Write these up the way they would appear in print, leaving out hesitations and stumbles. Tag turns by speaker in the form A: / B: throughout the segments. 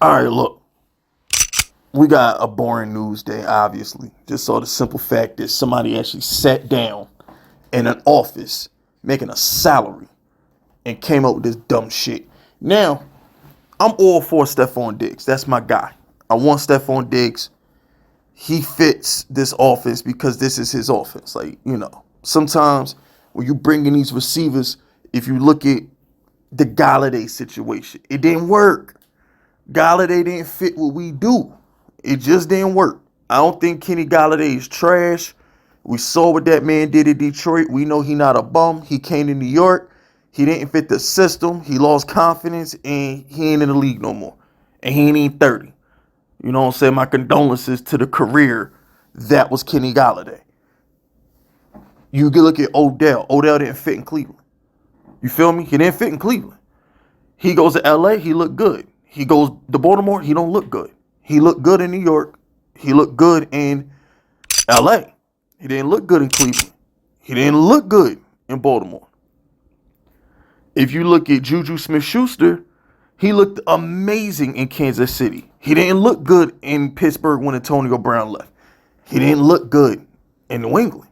A: All right, look, we got a boring news day, obviously. Just saw the simple fact that somebody actually sat down in an office making a salary and came up with this dumb shit. Now, I'm all for Stefon Diggs. That's my guy. I want Stefon Diggs. He fits this offense because this is his offense. Like, sometimes when you bring in these receivers, if you look at the Galladay situation, it didn't work. Galladay didn't fit what we do. It just didn't work. I don't think Kenny Galladay is trash. We saw what that man did in Detroit. We know he not a bum. He came to New York. He didn't fit the system. He lost confidence, and he ain't in the league no more. And he ain't even 30. You know what I'm saying? My condolences to the career that was Kenny Galladay. You can look at Odell. Odell didn't fit in Cleveland. You feel me? He didn't fit in Cleveland. He goes to LA, he looked good. He goes to Baltimore, he don't look good. He looked good in New York. He looked good in LA. He didn't look good in Cleveland. He didn't look good in Baltimore. If you look at Juju Smith-Schuster, he looked amazing in Kansas City. He didn't look good in Pittsburgh when Antonio Brown left. He didn't look good in New England.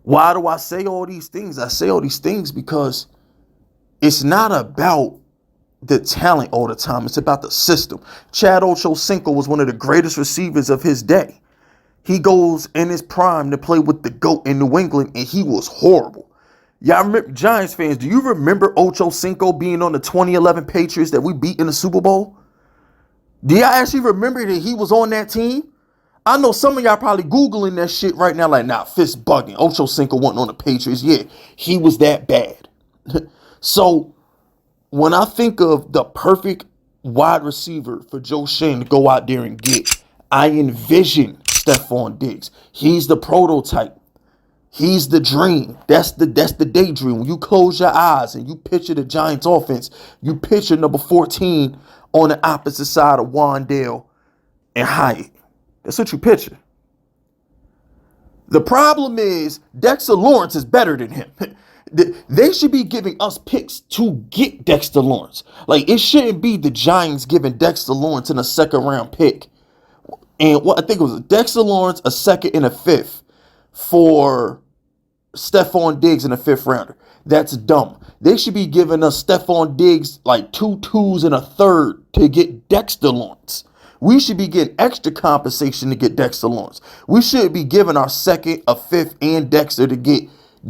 A: Why do I say all these things? I say all these things because it's not about the talent all the time. It's about the system. Chad Ochocinco was one of the greatest receivers of his day. He goes in his prime to play with the GOAT in New England, and he was horrible. Y'all remember, Giants fans, do you remember Ochocinco being on the 2011 Patriots that we beat in the Super Bowl? Do y'all actually remember that he was on that team? I know some of y'all probably Googling that shit right now like, nah, fist bugging. Ochocinco wasn't on the Patriots. Yeah, he was that bad. So when I think of the perfect wide receiver for Joe Schoen to go out there and get, I envision Stefon Diggs. He's the prototype. He's the dream. That's the daydream. When you close your eyes and you picture the Giants offense, you picture number 14 on the opposite side of Wandale and Hyatt. That's what you picture. The problem is Dexter Lawrence is better than him. They should be giving us picks to get Dexter Lawrence. Like, it shouldn't be the Giants giving Dexter Lawrence in a second round pick. And what I think it was Dexter Lawrence, a second and a fifth for Stefon Diggs in a fifth rounder. That's dumb. They should be giving us Stefon Diggs like 2 2s and a third to get Dexter Lawrence. We should be getting extra compensation to get Dexter Lawrence. We should be giving our second, a fifth, and Dexter to get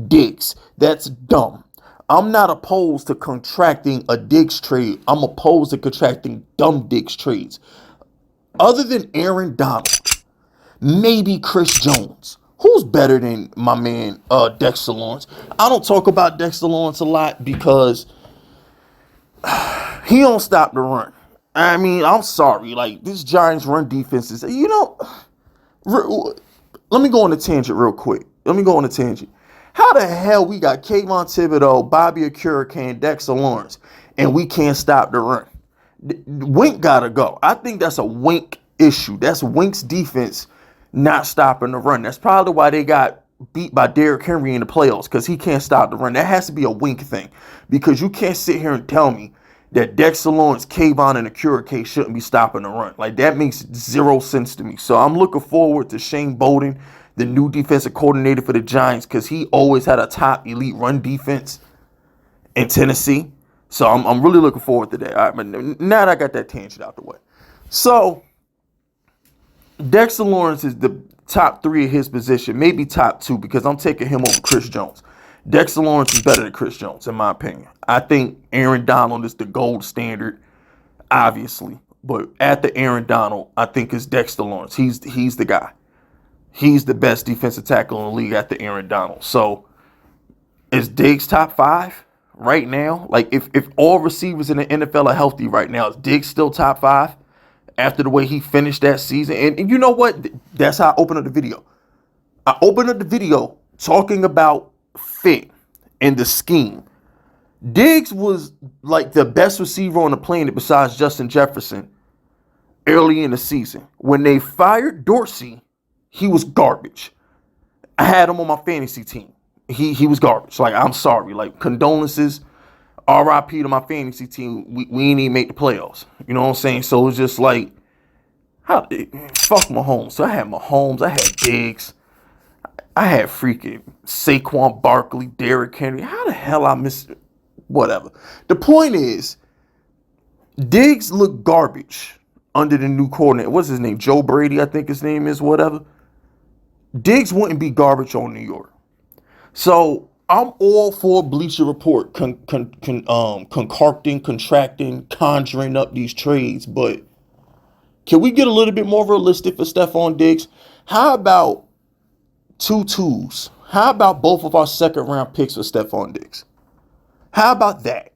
A: Diggs. That's dumb. I'm not opposed to contracting a Diggs trade. I'm opposed to contracting dumb Diggs trades. Other than Aaron Donald, maybe Chris Jones. Who's better than my man Dexter Lawrence? I don't talk about Dexter Lawrence a lot because he don't stop the run. I mean, I'm sorry. Like, this Giants run defense is, let me go on a tangent real quick. How the hell we got Kayvon Thibodeau, Bobby Okereke, Dexter Lawrence, and we can't stop the run? Wink gotta go. I think that's a Wink issue. That's Wink's defense not stopping the run. That's probably why they got beat by Derrick Henry in the playoffs, because he can't stop the run. That has to be a Wink thing, because you can't sit here and tell me that Dexter Lawrence, Kayvon, and Okereke shouldn't be stopping the run. Like, that makes zero sense to me. So I'm looking forward to Shane Bolden, the new defensive coordinator for the Giants, because he always had a top elite run defense in Tennessee. So I'm really looking forward to that. All right, but now that I got that tangent out the way. So Dexter Lawrence is the top 3 of his position, maybe top 2, because I'm taking him over Chris Jones. Dexter Lawrence is better than Chris Jones, in my opinion. I think Aaron Donald is the gold standard, obviously. But after Aaron Donald, I think it's Dexter Lawrence. He's the guy. He's the best defensive tackle in the league after Aaron Donald. So is Diggs top 5 right now? Like, if all receivers in the NFL are healthy right now, is Diggs still top 5 after the way he finished that season? And you know what? That's how I opened up the video. I opened up the video talking about fit and the scheme. Diggs was like the best receiver on the planet besides Justin Jefferson early in the season. When they fired Dorsey, he was garbage. I had him on my fantasy team. He was garbage. Like, I'm sorry. Like, condolences. RIP to my fantasy team. We ain't even make the playoffs. You know what I'm saying? So it's just like, fuck Mahomes. So I had Mahomes, I had Diggs, I had freaking Saquon Barkley, Derrick Henry. How the hell I missed it? Whatever. The point is, Diggs looked garbage under the new coordinator. What's his name? Joe Brady, I think his name is, whatever. Diggs wouldn't be garbage on New York. So I'm all for Bleacher Report concocting, contracting, conjuring up these trades, but can we get a little bit more realistic for Stefon Diggs? How about 2 2s? How about both of our second round picks for Stefon Diggs? How about that?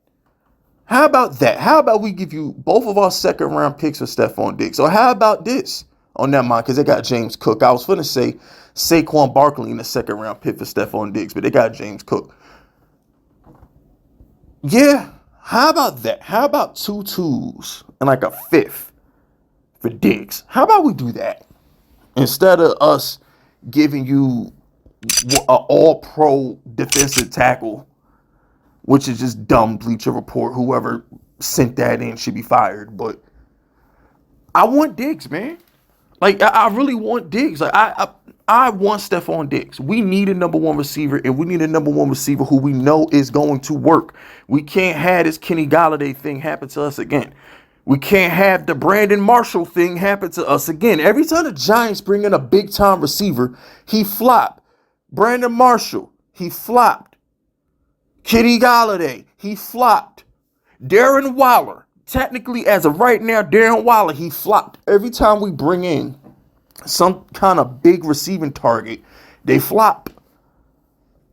A: How about that? How about we give you both of our second round picks for Stefon Diggs? Or how about this? Oh, never mind, because they got James Cook. I was going to say Saquon Barkley in the second round pick for Stefon Diggs, but they got James Cook. Yeah, how about that? How about 2 2s and like a 5th for Diggs? How about we do that? Instead of us giving you an all-pro defensive tackle, which is just dumb. Bleacher Report, whoever sent that in should be fired. But I want Diggs, man. Like, I really want Diggs. Like, I want Stefon Diggs. We need a number one receiver, and we need a number one receiver who we know is going to work. We can't have this Kenny Golladay thing happen to us again. We can't have the Brandon Marshall thing happen to us again. Every time the Giants bring in a big-time receiver, he flopped. Brandon Marshall, he flopped. Kenny Golladay, he flopped. Darren Waller, technically as of right now, Darren Waller, he flopped. Every time we bring in some kind of big receiving target, they flop.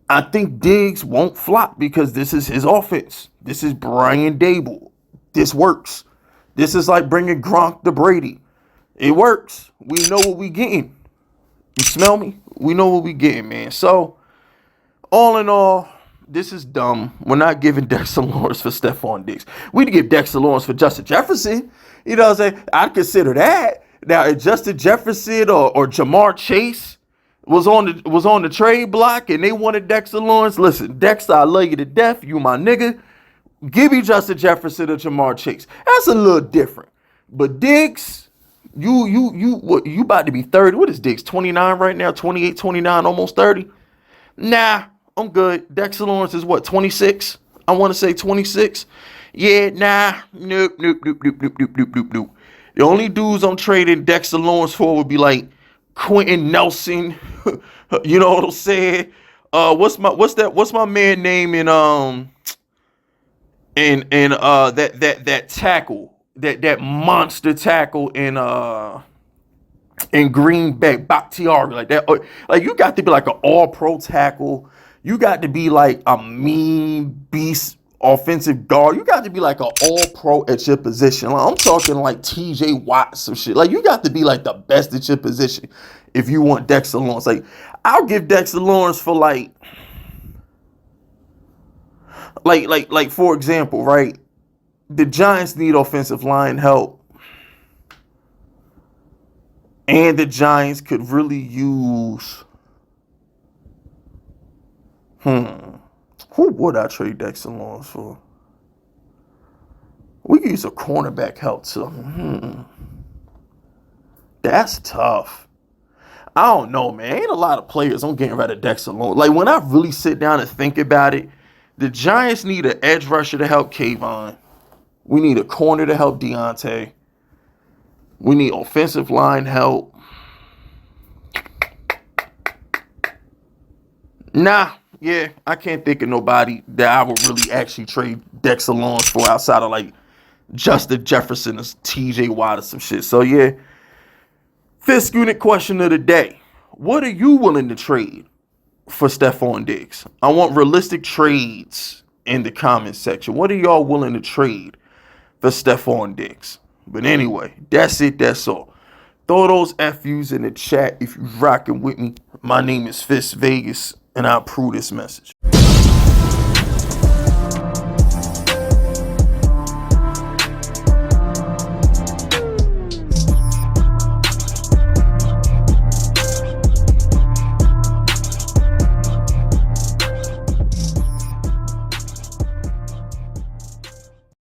A: I think Diggs won't flop because this is his offense. This is Brian Dable. This works. This is like bringing Gronk to Brady. It works. We know what we getting. You smell me? We know what we getting, man. So, all in all, this is dumb. We're not giving Dexter Lawrence for Stefon Diggs. We'd give Dexter Lawrence for Justin Jefferson. You know what I'm saying? I'd consider that. Now, if Justin Jefferson or Jamar Chase was on the trade block and they wanted Dexter Lawrence, listen, Dexter, I love you to death. You my nigga. Give me Justin Jefferson or Jamar Chase. That's a little different. But Diggs, you about to be 30. What is Diggs? 29 right now? 28, 29, almost 30? Nah, I'm good. Dexter Lawrence is what, 26? I want to say 26. Yeah, nah. Nope. The only dudes I'm trading Dexter Lawrence for would be like Quentin Nelson. You know what I'm saying? What's my man name in that tackle, that monster tackle in Green Bay, Bakhtiari, like that. Like, you got to be like an all-pro tackle. You got to be like a mean beast offensive guard. You got to be like an all-pro at your position. Like, I'm talking like TJ Watt, some shit. Like, you got to be like the best at your position if you want Dexter Lawrence. Like, I'll give Dexter Lawrence for like for example, right? The Giants need offensive line help. And the Giants could really use who would I trade Dexter Lawrence for? We could use a cornerback help too. That's tough. I don't know, man. Ain't a lot of players I'm getting rid of Dexter Lawrence. Like, when I really sit down and think about it, the Giants need an edge rusher to help Kayvon. We need a corner to help Deontay. We need offensive line help. Yeah, I can't think of nobody that I would really actually trade Dexter Lawrence for outside of like Justin Jefferson or TJ Watt or some shit. So yeah, fifth unit question of the day. What are you willing to trade for Stefon Diggs? I want realistic trades in the comment section. What are y'all willing to trade for Stefon Diggs? But anyway, that's it. That's all. Throw those FUs in the chat if you're rocking with me. My name is Fist Vegas, and I approve this message.